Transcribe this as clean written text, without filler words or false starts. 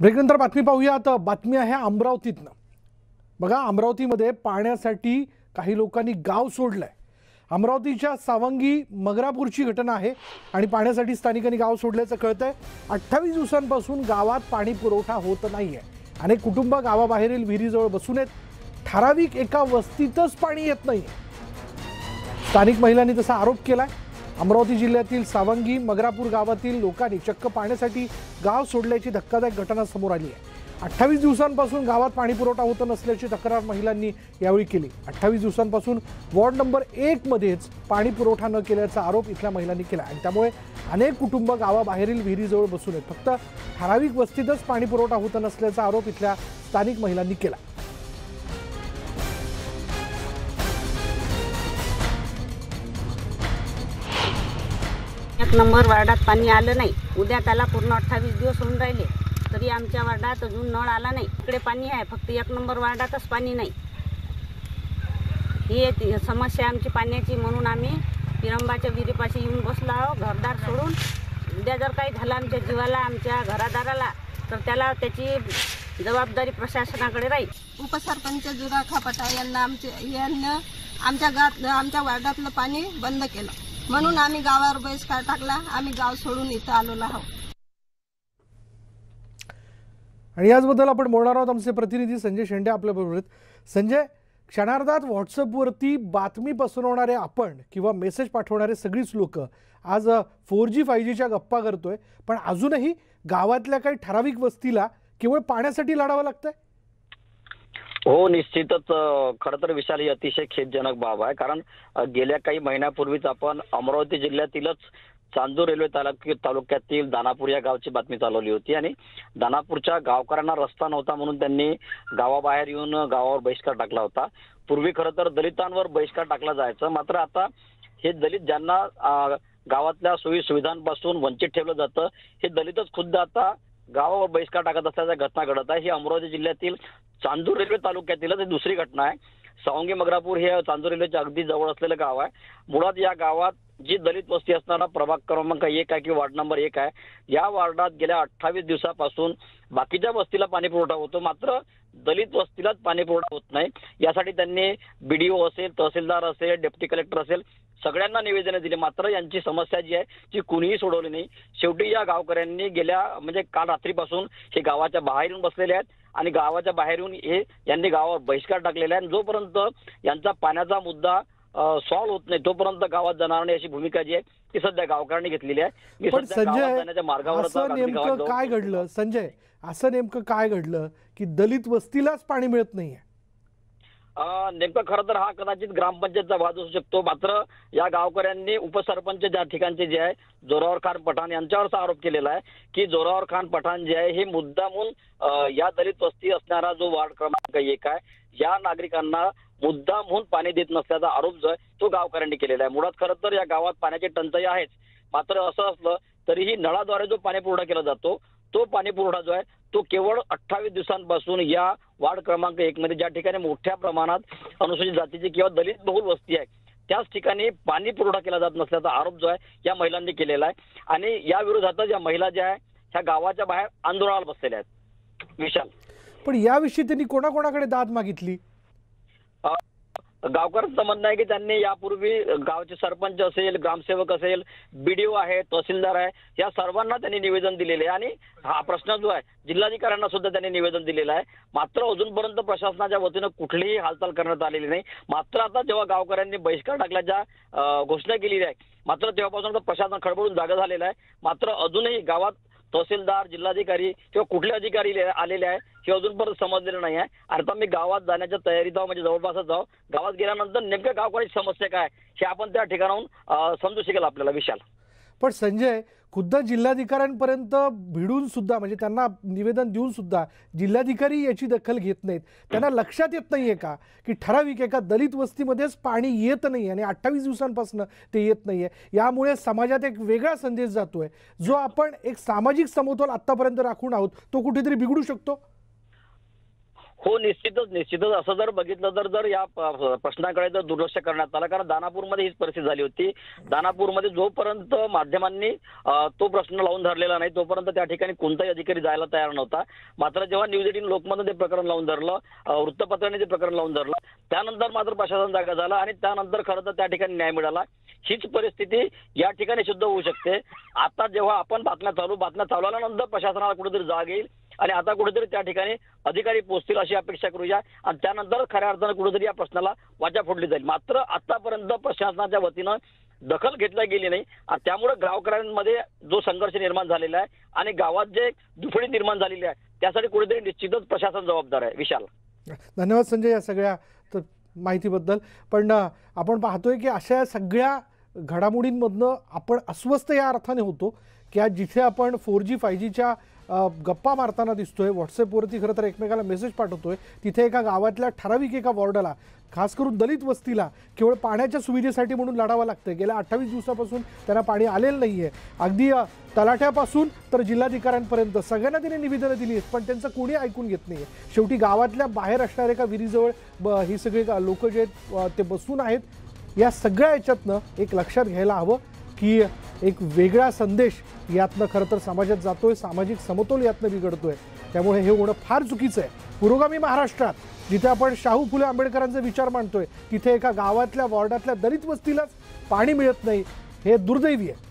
ब्रेकनंतर बातमी पाहूया। आता बातमी आहे अमरावतीतनं। बघा, अमरावतीमध्ये पाण्यासाठी काही लोकांनी गाव सोडलंय। अमरावतीच्या सावंगी मगरापूरची घटना आहे आणि पाण्यासाठी स्थानिकांनी गाव सोडल्याचं कळतंय। 28 दिवसांपासून गावात पाणी पुरवठा होत नाहीये। अनेक कुटुंब गावाबाहेरील विहिरीजवळ बसून आहेत। ठराविक एका वस्तीतच पाणी येत नाहीये। स्थानिक महिलांनी तसा आरोप केलाय। अमरावती जिल्ह्यातील सावंगी मगरापूर गावातील लोकांनी चक्क पाण्यासाठी गाव सोडल्याची धक्कादायक घटना समोर आली आहे। 28 दिवसांपासून गावात पाणी पुरवठा होत नसल्याची तक्रार महिलांनी यावेळी केली। 28 दिवसांपासून वॉर्ड नंबर 1 मध्येच पाणी पुरवठा न केल्याचा आरोप इथल्या महिलांनी केला आणि त्यामुळे अनेक कुटुंब गावाबाहेरील विहिरीजवळ बसून आहेत। फक्त ठराविक वस्तीतच पाणी पुरवठा होत नसल्याचा आरोप इथल्या स्थानिक महिलांनी केला। एक नंबर वार्डात पाणी आलं नाही। उद्या त्याला पूर्ण 28 दिवस होऊन राहिले तरी आमच्या वार्डात अजून नळ आला नाही। इकडे पाणी आहे, फक्त एक नंबर वार्डातच पाणी नाही। ही समस्या आमची पाण्याची, म्हणून आम्ही पिरंबाच्या विहिरीपाशी येऊन बसलो आहोत घरदार सोडून। उद्या जर काही झालं आमच्या जीवाला, आमच्या घरादाराला, तर त्याला त्याची जबाबदारी प्रशासनाकडे राहील। उपसरपंच जुराखा पटाळ यांना आमच्या वार्डातलं पाणी बंद केलं, म्हणून आम्ही गावावर बहिष्कार टाकला। आम्ही गाव सोडून इथं आलेलो आहोत आणि याचबद्दल आपण बोलणार आहोत। आमचे प्रतिनिधी संजय शेंडे आपल्याबरोबर आहेत। संजय, क्षणार्धात व्हॉट्सअपवरती बातमी पसरवणारे आपण किंवा मेसेज पाठवणारे सगळीच लोक आज 4G 5Gच्या गप्पा करतोय, पण अजूनही गावातल्या काही ठराविक वस्तीला केवळ पाण्यासाठी लढावं लागतंय। हो, निश्चितच। खरं तर विशाल, ही अतिशय खेदजनक बाब आहे। कारण गेल्या काही महिन्यापूर्वीच आपण अमरावती जिल्ह्यातीलच चांदूर रेल्वे तालुक्यातील दानापूर या गावची बातमी चालवली होती आणि दानापूरच्या गावकऱ्यांना रस्ता नव्हता म्हणून त्यांनी गावाबाहेर येऊन गावावर बहिष्कार टाकला होता। पूर्वी खरं तर दलितांवर बहिष्कार टाकला जायचा, मात्र आता हे दलित ज्यांना गावातल्या सोयी सुविधांपासून वंचित ठेवलं जातं, हे दलितच खुद्द आता गावावर बहिष्कार टाकत असल्याच्या घटना घडत आहे। ही अमरावती जिल्ह्यातील चांदूर रेल्वे तालुक्यातीलच ही दुसरी घटना आहे। सावंगी मगरापूर हे चांदूर रेल्वेच्या अगदी जवळ असलेलं गाव आहे। मुळात या गावात जी दलित वस्ती असणारा प्रभाग क्रमांक 1 आहे किंवा वार्ड नंबर 1 आहे, या वार्डात गेल्या 28 दिवसापासून बाकीच्या वस्तीला पाणी पुरवठा होतो, मात्र दलित वस्तीलाच पाणी पुरवठा होत नाही। यासाठी त्यांनी BDO असेल, तहसीलदार असेल, डेप्टी कलेक्टर असेल, सगळ्यांना निवेदन दिले, मात्र यांची समस्या जी आहे ती कुणीही सोडवली नाही। शेवटी या गावकऱ्यांनी काल रात्रीपासून हे गावाच्या बाहेर येऊन बसलेले आहेत आणि गावाच्या बाहेर येऊन यांनी गावावर बहिष्कार टाकलेला आहे। जोपर्यंत यांचा पाण्याचा मुद्दा सॉल्व्ह होत नाही तोपर्यंत गावात जाणार नाही, अशी भूमिका जी आहे ती सध्या गावकऱ्यांनी घेतलेली आहे। पण संजय, असं नेमकं काय घडलं संजय, असं नेमकं काय घडलं की दलित वस्तीलाच पाणी मिळत नाहीये? नेमकं खरं तर हा कदाचित ग्रामपंचायतचा वाद असू शकतो, मात्र या गावकऱ्यांनी उपसरपंच ज्या ठिकाणचे जे आहे जोरावर खान पठाण यांच्यावरचा आरोप केलेला आहे की जोरावर खान पठाण जे आहे हे मुद्दामून या दलित वस्ती असणारा जो वार्ड क्रमांक 1 आहे या नागरिकांना मुद्दामून पाणी देत नसल्याचा आरोप जो आहे तो गावकऱ्यांनी केलेला आहे। मुळात खरं तर या गावात पाण्याची टंचाई आहेच, मात्र असं असलं तरीही नळाद्वारे जो पाणी पुरवठा केला जातो तो पाणी पुरवठा जो आहे तो केवळ 28 दिवसांपासून या वार्ड क्रमांक 1 मध्ये ज्या ठिकाणी मोठ्या प्रमाणात अनुसूचित जातीची किंवा दलित बहुल वस्ती आहे त्याच ठिकाणी पाणी पुरवठा केला जात नसल्याचा आरोप जो आहे या महिलांनी केलेला आहे आणि या विरोधातच या महिला ज्या आहे ह्या गावाच्या बाहेर आंदोलनाला बसलेल्या आहेत। विशाल, पण याविषयी त्यांनी कोणाकोणाकडे दाद मागितली? गावकऱ्यांचं म्हणणं आहे की त्यांनी यापूर्वी गावचे सरपंच असेल, ग्रामसेवक असेल, BDO आहे, तहसीलदार आहे, या सर्वांना त्यांनी निवेदन दिलेले आहे आणि हा प्रश्न जो आहे जिल्हाधिकाऱ्यांना सुद्धा त्यांनी निवेदन दिलेलं आहे, मात्र अजूनपर्यंत प्रशासनाच्या वतीनं कुठलीही हालचाल करण्यात आलेली नाही। मात्र आता जेव्हा गावकऱ्यांनी बहिष्कार टाकल्याच्या घोषणा केलेली आहे, मात्र तेव्हापासून प्रशासन खडबडून जागा झालेलं आहे। मात्र अजूनही गावात तहसीलदार, जिल्हाधिकारी किंवा कुठले अधिकारी आलेले आहे हे अजूनपर्यंत समजलेलं नाही आहे। आता मी गावात जाण्याच्या तयारीत आहोत, म्हणजे जवळपासच आहोत। गावात गेल्यानंतर नेमक्या गावकऱ्याची समस्या काय हे आपण त्या ठिकाणाहून समजू शकेल आपल्याला। विशाल, पण संजय, खुद्द जिल्हाधिकाऱ्यांपर्यंत भिडून सुद्धा, म्हणजे त्यांना निवेदन देऊन सुद्धा जिल्हाधिकारी याची दखल घेत नाहीत। त्यांना लक्षात येत नाहीये का की ठराविक एका दलित वस्तीमध्येच पाणी येत नाही आणि 28 दिवसांपासून ते येत नाहीये। यामुळे समाजात एक वेगळा संदेश जातोय, जो आपण एक सामाजिक समतोल आतापर्यंत राखून आहोत तो कुठेतरी बिघडू शकतो। हो, निश्चितच असं जर बघितलं जर या प्रश्नाकडे जर दुर्लक्ष करण्यात आलं, कारण दानापूरमध्ये हीच परिस्थिती झाली होती. दानापूरमध्ये जोपर्यंत माध्यमांनी तो प्रश्न लावून धरलेला नाही तोपर्यंत त्या ठिकाणी कोणताही अधिकारी जायला तयार नव्हता. मात्र जेव्हा न्यूज 18 लोकमतने ते प्रकरण लावून धरलं, वृत्तपत्राने ते प्रकरण लावून धरलं, त्यानंतर मात्र प्रशासन जागा झाला आणि त्यानंतर खरं तर त्या ठिकाणी न्याय मिळाला. हीच परिस्थिती या ठिकाणी सुद्धा होऊ शकते. आता जेव्हा आपण बातम्या चालवल्यानंतर प्रशासनाला कुठेतरी जाग येईल आणि आता कुठेतरी त्या ठिकाणी अधिकारी पोहोचतील अशी अपेक्षा करूया आणि त्यानंतर खऱ्या अर्थानं कुठेतरी या प्रश्नाला वाचा फोडली जाईल. मात्र आतापर्यंत प्रशासनाच्या वतीनं दखल घेतली गेली नाही आणि त्यामुळे गावकऱ्यांमध्ये जो संघर्ष निर्माण झालेला आहे आणि गावात जे दुफळी निर्माण झालेली आहे त्यासाठी कुठेतरी निश्चितच प्रशासन जबाबदार आहे. विशाल, धन्यवाद संजय या सगळ्या माहितीबद्दल. पण आपण पाहतोय की अशा सगळ्या घडामोडींमधनं आपण अस्वस्थ या अर्थाने होतो की आज जिथे आपण 4G 5Gच्या गप्पा मारताना दिसतोय, व्हॉट्सअपवरती खरं तर एकमेकाला मेसेज पाठवतोय, तिथे एका गावातल्या ठराविक एका वॉर्डाला, खास करून दलित वस्तीला केवळ पाण्याच्या सुविधेसाठी म्हणून लढावं लागतं. गेल्या 28 दिवसापासून त्यांना पाणी आलेलं नाही आहे. अगदी तलाठ्यापासून तर जिल्हाधिकाऱ्यांपर्यंत सगळ्यांना त्यांनी निवेदनं दिली आहेत, पण त्यांचं कोणी ऐकून घेत नाही आहे. शेवटी गावातल्या बाहेर असणाऱ्या एका विहिरीजवळ ही सगळी लोक जे आहेत ते बसून आहेत. या सगळ्या याच्यातनं एक लक्षात घ्यायला हवं की एक वेगळा संदेश यातनं खरं तर समाजात जातोय, सामाजिक समतोल यातनं बिघडतोय. त्यामुळे हे होणं फार चुकीचं आहे. पुरोगामी महाराष्ट्रात जिथे आपण शाहू फुले आंबेडकरांचे विचार मांडतोय तिथे एका गावातल्या वॉर्डातल्या दलित वस्तीलाच पाणी मिळत नाही, हे दुर्दैवी आहे.